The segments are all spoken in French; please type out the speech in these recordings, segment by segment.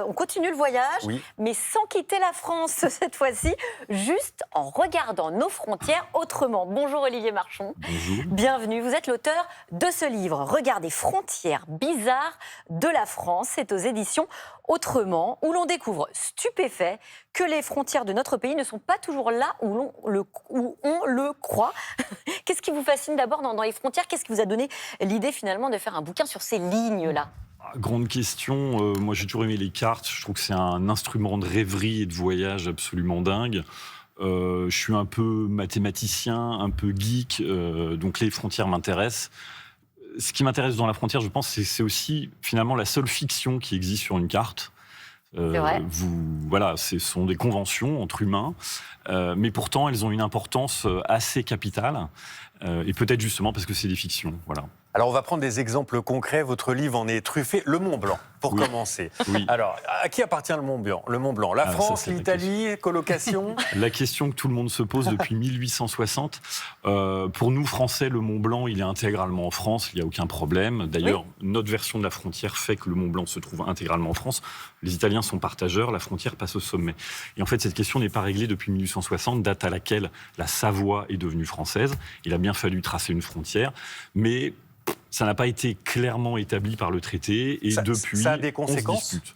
On continue le voyage, Oui. mais sans quitter la France cette fois-ci, juste en regardant nos frontières autrement. Bonjour Olivier Marchon. Bonjour. Bienvenue, vous êtes l'auteur de ce livre, Regardez frontières bizarres de la France. C'est aux éditions Autrement, où l'on découvre, stupéfait, que les frontières de notre pays ne sont pas toujours là où on le croit. Qu'est-ce qui vous fascine d'abord dans les frontières? Qu'est-ce qui vous a donné l'idée finalement de faire un bouquin sur ces lignes-là? Grande question. Moi, j'ai toujours aimé les cartes. Je trouve que c'est un instrument de rêverie et de voyage absolument dingue. Je suis un peu mathématicien, un peu geek, donc les frontières m'intéressent. Ce qui m'intéresse dans la frontière, je pense, c'est aussi finalement la seule fiction qui existe sur une carte. C'est vrai. Voilà, ce sont des conventions entre humains, mais pourtant elles ont une importance assez capitale, et peut-être justement parce que c'est des fictions. Voilà. Alors, on va prendre des exemples concrets. Votre livre en est truffé. Le Mont Blanc, pour commencer. Oui. Alors, à qui appartient le Mont Blanc? Le Mont Blanc, la France, ça, l'Italie, colocation? La question que tout le monde se pose depuis 1860. Pour nous, Français, le Mont Blanc, il est intégralement en France. Il n'y a aucun problème. D'ailleurs, notre version de la frontière fait que le Mont Blanc se trouve intégralement en France. Les Italiens sont partageurs. La frontière passe au sommet. Et en fait, cette question n'est pas réglée depuis 1860, date à laquelle la Savoie est devenue française. Il a bien fallu tracer une frontière, mais ça n'a pas été clairement établi par le traité. Et depuis, ça a des on se conséquences? dispute.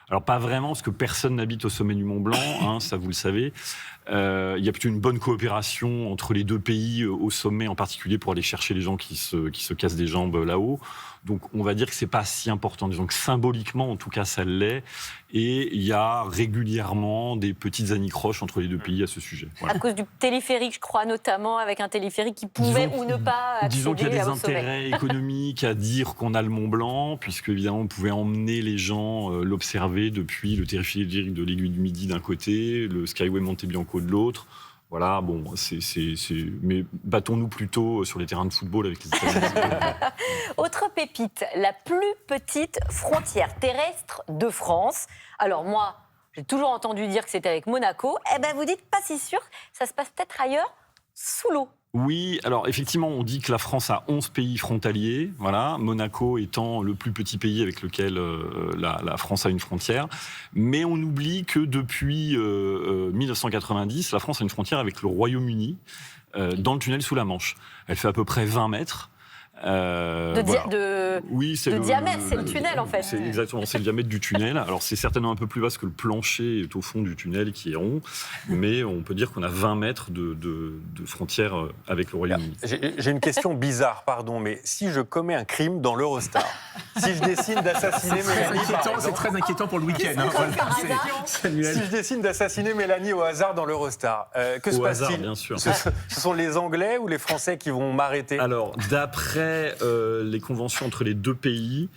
Alors pas vraiment, parce que personne n'habite au sommet du Mont Blanc, hein, ça vous le savez. Il y a plutôt une bonne coopération entre les deux pays au sommet, en particulier pour aller chercher les gens qui se cassent des jambes là-haut. Donc on va dire que c'est pas si important. Disons que symboliquement, en tout cas, ça l'est. Et il y a régulièrement des petites anicroches entre les deux pays à ce sujet. Voilà. À cause du téléphérique, je crois, notamment, avec un téléphérique qui pouvait ou ne pas accéder Disons qu'il y a des au sommet. intérêts économiques à dire qu'on a le Mont Blanc, puisque évidemment on pouvait emmener les gens l'observer depuis le téléphérique de l'Aiguille du Midi d'un côté, le Skyway Montebianco de l'autre. Voilà, bon, mais battons-nous plutôt sur les terrains de football avec les Italiens. Autre pépite, la plus petite frontière terrestre de France. Alors moi, j'ai toujours entendu dire que c'était avec Monaco. Eh ben vous dites pas si sûr, ça se passe peut-être ailleurs, sous l'eau. Oui, alors effectivement, on dit que la France a 11 pays frontaliers, voilà, Monaco étant le plus petit pays avec lequel la France a une frontière. Mais on oublie que depuis 1990, la France a une frontière avec le Royaume-Uni dans le tunnel sous la Manche. Elle fait à peu près 20 mètres. Oui, c'est de diamètre, c'est le tunnel en fait. C'est exactement, c'est le diamètre du tunnel. Alors c'est certainement un peu plus vaste que le plancher est au fond du tunnel qui est rond, mais on peut dire qu'on a 20 mètres de frontière avec le Royaume-Uni. J'ai une question bizarre, pardon, mais si je commets un crime dans l'Eurostar, si je décide d'assassiner Mélanie, c'est très inquiétant pour le week-end. Si je décide d'assassiner Mélanie au hasard dans l'Eurostar, que se passe-t-il? Bien sûr. Ce sont les Anglais ou les Français qui vont m'arrêter? Alors, d'après les conventions entre les deux pays,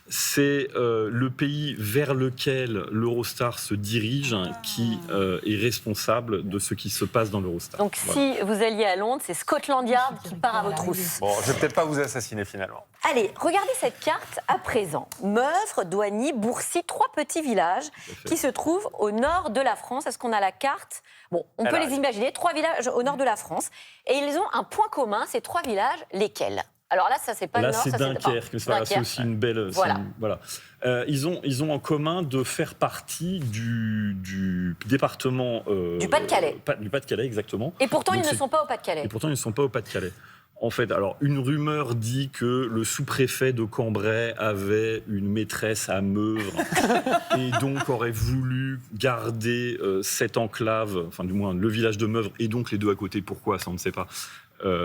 c'est le pays vers lequel l'Eurostar se dirige qui est responsable de ce qui se passe dans l'Eurostar. Donc si vous alliez à Londres, c'est Scotland Yard qui part à vos trousses. Bon, je vais peut-être pas vous assassiner finalement. Allez, regardez cette carte à présent. Meuvre, Douagny, Bourcy, 3 petits villages qui se trouvent au nord de la France. Est-ce qu'on a la carte? Bon, on peut les imaginer, 3 villages au nord de la France. Et ils ont un point commun, ces 3 villages, lesquels? Alors là, ça c'est pas le nord, c'est ça Dunkerque. C'est aussi une belle. Voilà. Voilà. Ils ont en commun de faire partie du département du Pas-de-Calais. Du Pas-de-Calais, exactement. Et pourtant, Donc, ils ne sont pas au Pas-de-Calais. Et pourtant, ils ne sont pas au Pas-de-Calais. En fait, alors, une rumeur dit que le sous-préfet de Cambrai avait une maîtresse à Meuvre et donc aurait voulu garder cette enclave, enfin du moins le village de Meuvre et donc les deux à côté. Pourquoi? Ça, on ne sait pas.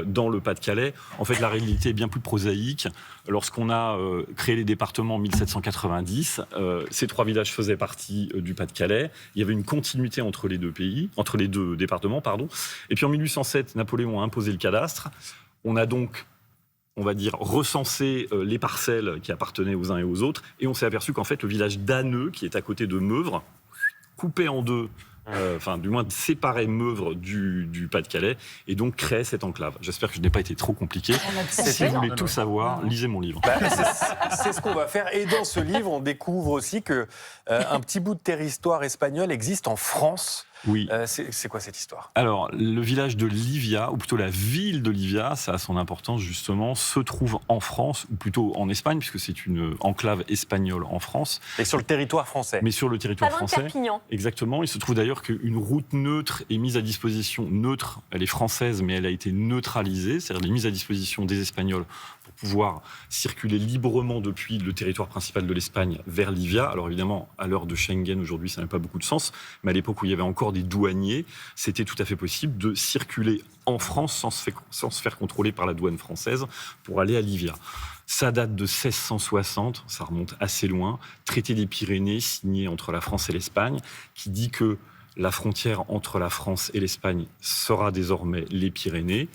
Dans le Pas-de-Calais. En fait, la réalité est bien plus prosaïque. Lorsqu'on a créé les départements en 1790, ces 3 villages faisaient partie du Pas-de-Calais. Il y avait une continuité entre les deux départements, pardon. Et puis en 1807, Napoléon a imposé le cadastre. On a donc, on va dire, recensé les parcelles qui appartenaient aux uns et aux autres. Et on s'est aperçu qu'en fait, le village d'Anneux, qui est à côté de Meuvre, coupé en deux, enfin du moins séparer Meuvre du Pas-de-Calais et donc créer cette enclave. J'espère que je n'ai pas été trop compliqué. Si vous voulez tout savoir, lisez mon livre. C'est ce qu'on va faire. Et dans ce livre, on découvre aussi que un petit bout de territoire espagnol existe en France. Oui. C'est quoi cette histoire? Alors, le village de Livia, ou plutôt la ville de Livia, ça a son importance justement, se trouve en France, ou plutôt en Espagne, puisque c'est une enclave espagnole en France. Et sur le territoire français. Mais sur le Pas territoire loin de français. Perpignan. Exactement. Il se trouve d'ailleurs qu'une route neutre est mise à disposition. Neutre, elle est française, mais elle a été neutralisée. C'est-à-dire elle est mise à disposition des Espagnols pour pouvoir circuler librement depuis le territoire principal de l'Espagne vers Livia. Alors évidemment, à l'heure de Schengen, aujourd'hui, ça n'a pas beaucoup de sens. Mais à l'époque où il y avait encore des douaniers, c'était tout à fait possible de circuler en France sans se faire contrôler par la douane française pour aller à Livia. Ça date de 1660, ça remonte assez loin. Traité des Pyrénées signé entre la France et l'Espagne, qui dit que la frontière entre la France et l'Espagne sera désormais les Pyrénées.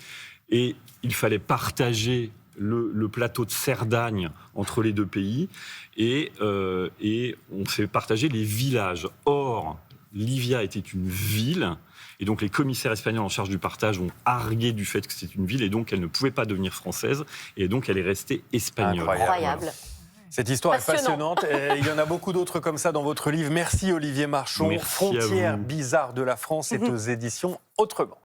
Et il fallait partager le plateau de Cerdagne entre les deux pays. Et on s'est partagé les villages. Or, Livia était une ville. Et donc les commissaires espagnols en charge du partage ont argué du fait que c'était une ville et donc elle ne pouvait pas devenir française et donc elle est restée espagnole. Incroyable. Cette histoire Passionnant. est passionnante. Et il y en a beaucoup d'autres comme ça dans votre livre. Merci Olivier Marchon. Merci à Frontières vous. bizarres de la France, c'est aux éditions Autrement.